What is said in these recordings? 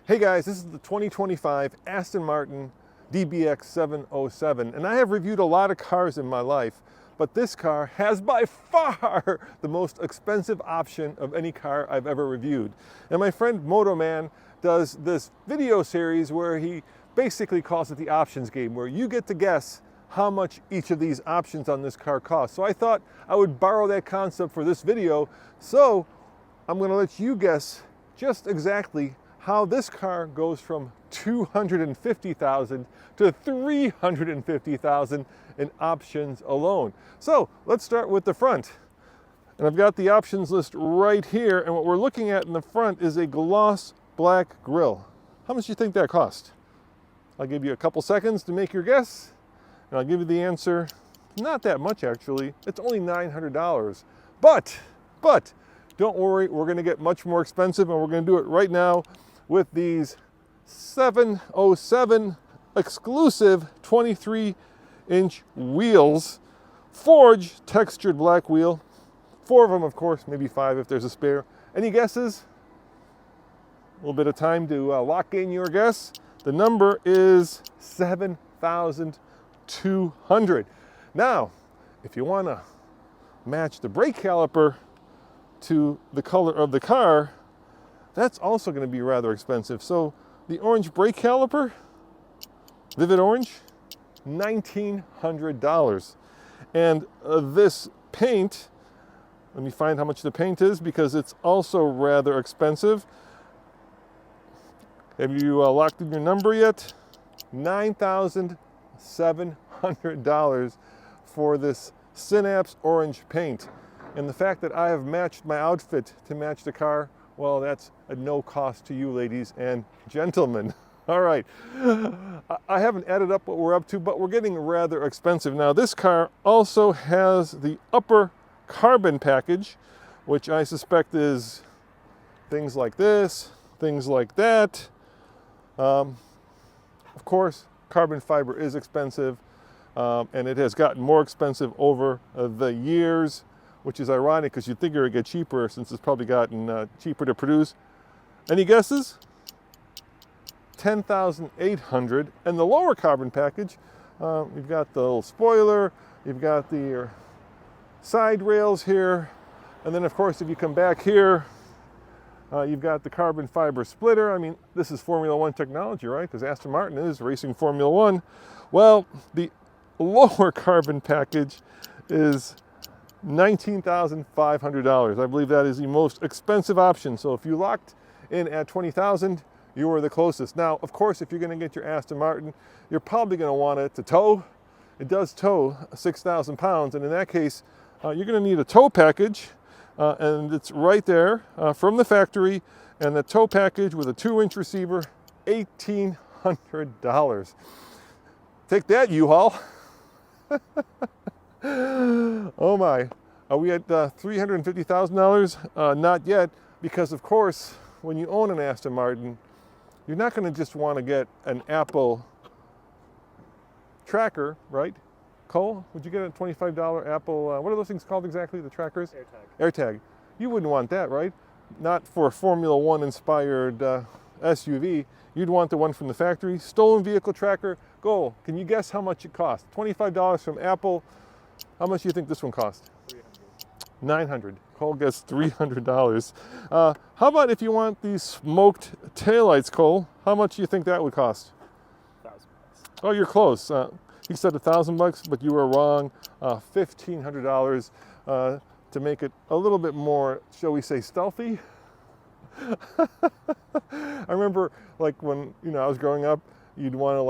Hey guys, this is the 2025 Aston Martin DBX 707, and I have reviewed a lot of cars in my life, but this car has by far the most expensive option of any car I've ever reviewed. And my friend Moto Man does this video series where he basically calls it the options game, where you get to guess how much each of these options on this car cost. So I thought I would borrow that concept for this video, so I'm going to let you guess just exactly how this car goes from $250,000 to $350,000 in options alone. So let's start with the front. And I've got the options list right here, and what we're looking at in the front is a gloss black grille. How much do you think that cost? I'll give you a couple seconds to make your guess, and I'll give you the answer. Not that much actually, it's only $900. But don't worry, we're gonna get much more expensive, and we're gonna do it right now with these 707 exclusive 23-inch wheels, forged textured black wheel. 4 of them, of course, maybe 5 if there's a spare. Any guesses? A little bit of time to lock in your guess. The number is $7,200. Now, if you want to match the brake caliper to the color of the car, that's also going to be rather expensive. So the orange brake caliper, vivid orange, $1,900. And this paint, let me find how much the paint is because it's also rather expensive. Have you locked in your number yet? $9,700 for this Synapse orange paint. And the fact that I have matched my outfit to match the car, well, that's at no cost to you, ladies and gentlemen. All right, I haven't added up what we're up to, but we're getting rather expensive. Now, this car also has the upper carbon package, which I suspect is things like this, things like that. Of course, carbon fiber is expensive, and it has gotten more expensive over the years, which is ironic because you'd think it would get cheaper since it's probably gotten cheaper to produce. Any guesses? $10,800. And the lower carbon package, you've got the little spoiler, you've got the side rails here, and then of course if you come back here, you've got the carbon fiber splitter. I mean, this is Formula One technology, right? Because Aston Martin is racing Formula One. Well, the lower carbon package is $19,500. I believe that is the most expensive option. So if you locked in at $20,000, you were the closest. Now, of course, if you're going to get your Aston Martin, you're probably going to want it to tow. It does tow 6,000 pounds, and in that case, you're going to need a tow package, and it's right there from the factory. And the tow package with a 2-inch receiver, $1,800. Take that, U-Haul. Oh my, are we at $350,000? Not yet, because of course, when you own an Aston Martin, you're not going to just want to get an Apple tracker, right? Cole, would you get a $25 Apple, what are those things called exactly, the trackers? AirTag. You wouldn't want that, right? Not for a Formula One inspired SUV. You'd want the one from the factory. Stolen vehicle tracker. Go. Can you guess how much it costs? $25 from Apple. How much do you think this one cost? $900. Cole gets $300. How about if you want these smoked taillights, Cole? How much do you think that would cost? $1,000. Oh, you're close. He said $1,000, but you were wrong. $1,500 to make it a little bit more, shall we say, stealthy. I remember, like when I was growing up, you'd want to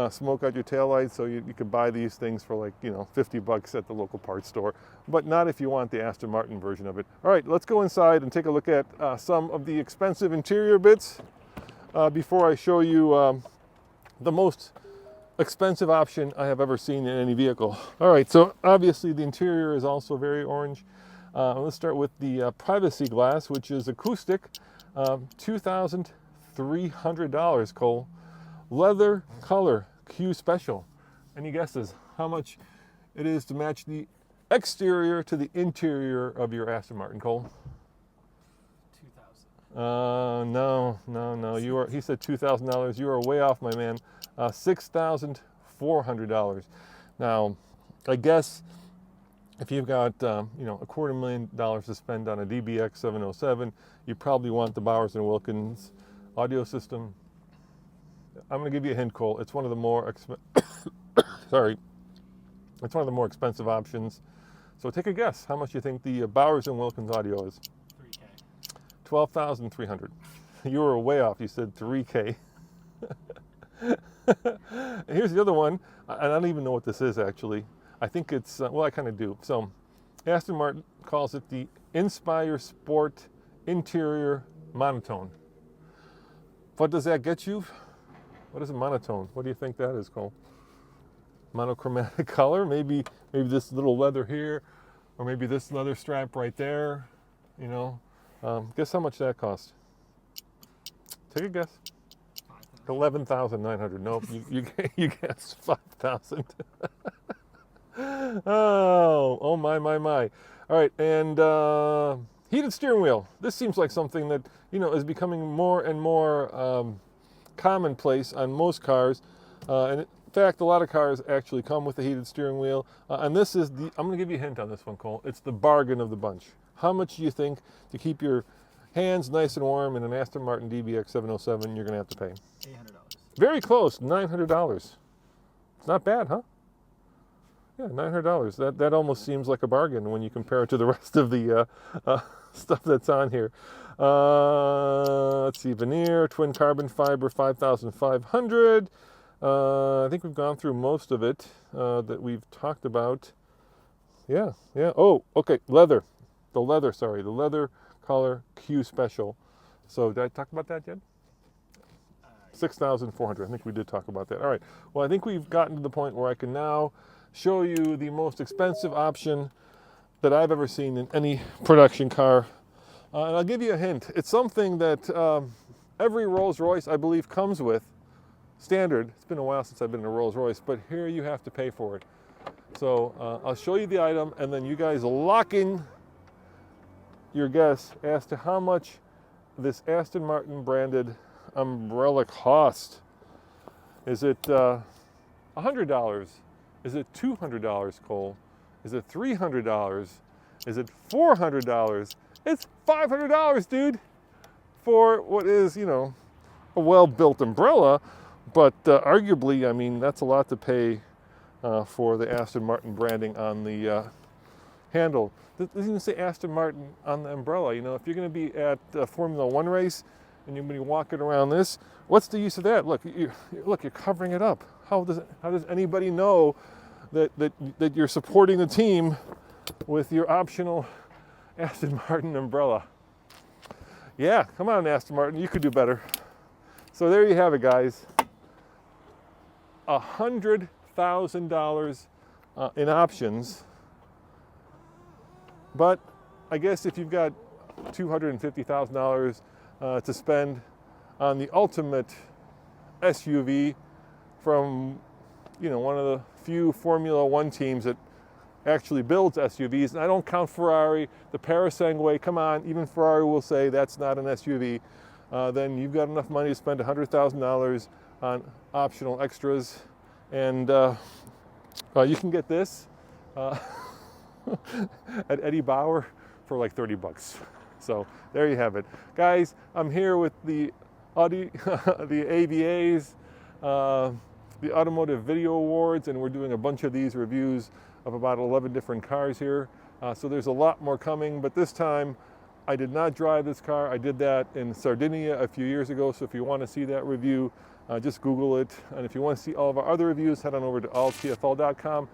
smoke out your taillights, so you could buy these things for $50 at the local parts store, but not if you want the Aston Martin version of it. All right, let's go inside and take a look at some of the expensive interior bits before I show you the most expensive option I have ever seen in any vehicle. All right, so obviously the interior is also very orange. Let's start with the privacy glass, which is acoustic, $2,300, Cole. Leather color, Q special. Any guesses how much it is to match the exterior to the interior of your Aston Martin, Cole? No. He said $2,000. You are way off, my man. $6,400. Now, I guess if you've got $250,000 to spend on a DBX 707, you probably want the Bowers & Wilkins audio system. I'm going to give you a hint, Cole. It's one of the more it's one of the more expensive options. So take a guess. How much you think the Bowers & Wilkins audio is? $3K. $12,300. You were way off. You said $3K. Here's the other one. I don't even know what this is actually. I think it's, well, I kind of do. So Aston Martin calls it the Inspire Sport Interior Monotone. What does that get you? What is a monotone? What do you think that is, Cole? Monochromatic color? Maybe this little leather here, or maybe this leather strap right there. Guess how much that cost? Take a guess. 11,900. Nope, you guessed 5,000. Oh my. All right, and heated steering wheel. This seems like something that is becoming more and more commonplace on most cars, and in fact, a lot of cars actually come with a heated steering wheel. And this is I'm going to give you a hint on this one, Cole. It's the bargain of the bunch. How much do you think to keep your hands nice and warm in an Aston Martin DBX 707 you're going to have to pay? $800. Very close, $900. It's not bad, huh? Yeah, $900. That almost seems like a bargain when you compare it to the rest of the stuff that's on here. Let's see, veneer, twin carbon fiber, 5,500. I think we've gone through most of it that we've talked about. Yeah. Oh, okay, leather. The leather color Q Special. So did I talk about that yet? 6,400. I think we did talk about that. All right. Well, I think we've gotten to the point where I can now show you the most expensive option that I've ever seen in any production car. And I'll give you a hint. It's something that every Rolls-Royce, I believe, comes with. Standard. It's been a while since I've been in a Rolls-Royce, but here you have to pay for it. So I'll show you the item, and then you guys lock in your guess as to how much this Aston Martin branded umbrella cost. Is it $100? Is it $200, Cole? Is it $300? Is it $400? It's $500, dude, for what is, a well-built umbrella. But arguably, I mean, that's a lot to pay for the Aston Martin branding on the handle. It doesn't even say Aston Martin on the umbrella. If you're going to be at a Formula One race and you're going to be walking around this, what's the use of that? Look, you're covering it up. How does anybody know that you're supporting the team with your optional Aston Martin umbrella? Yeah, come on, Aston Martin, you could do better. So there you have it, guys. $100,000 in options. But I guess if you've got $250,000 to spend on the ultimate SUV from one of the few Formula One teams that actually builds SUVs, and I don't count Ferrari, the Parasangue, come on, even Ferrari will say that's not an SUV, then you've got enough money to spend $100,000 on optional extras, and you can get this at Eddie Bauer for like $30. So there you have it, guys. I'm here with the the AVAs, the Automotive Video Awards, and we're doing a bunch of these reviews of about 11 different cars here. So there's a lot more coming, but this time I did not drive this car. I did that in Sardinia a few years ago, so if you want to see that review, just Google it. And if you want to see all of our other reviews, head on over to alltfl.com.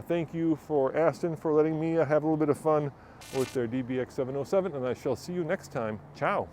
Thank you for Aston for letting me have a little bit of fun with their DBX 707, and I shall see you next time. Ciao.